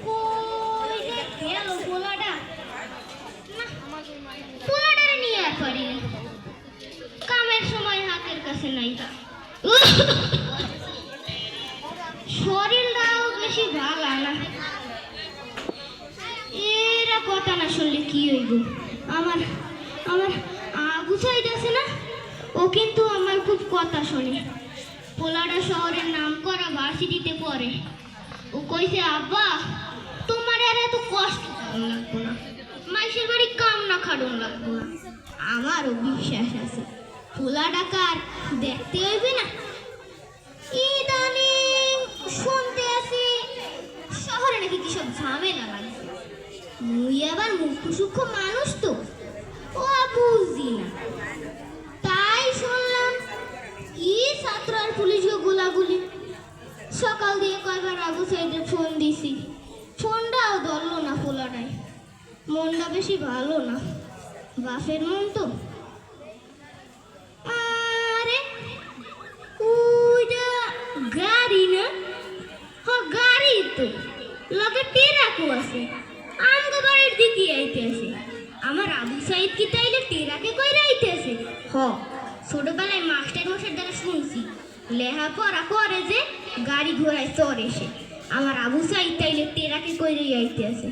কই যে গেল পোলাটা? না, পোলাটারে নিয়ে আর পারি না। কামের সময় হাতের কাছে নাই। শরীরটাও বেশি ভালো না। এরা কথা না শুনলে কি হইব? আমার আমার আবু সাইদ আছে না, ও কিন্তু আমার খুব কথা শোনে। পোলাটা শহরের নাম করা ভার্সিটিতে পড়ে। ও কইছে, আব্বা তোমার আর এত কষ্ট লাগবো না, মাইসের বাড়ি কাম না খাড়ন লাগবো না। আমারও বিশ্বাস আছে পোলাটাকে আর দেখতে হইবে না। ইদানিং শুনতে আছি শহরে নাকি কি সব ঝামেলা লাগবে। মুই আবার মুখ্য সূক্ষ্ম মানুষ তো, ও বুঝি না। তাই শুনলাম কি ছাত্র আর পুলিশ গোলাগুলি। সকাল দিয়ে কয়বার আবু সাইদে ফোন দিছি, ফোনটাও ধরলো না পোলাটাই। মনটা বেশি ভালো না, বাপের মন তো। আরে ওইটা গাড়ি না? হ গাড়ি তো, লগে টেরাকও আছে। আমগো বাড়ির দিকে আইতেছে। আমার আবু সাইদ কি তাইলে টেরাকে কইরা আইতেছে? হ, ছোটবেলায় মাস্টার মশাইর দ্বারা শুনছি লেহা পড়া করে যে গাড়ি ঘোড়ায় চড়ে সে। আমার আবু সাইদ তাইলে টেরাকে কইরাই আইতেছে।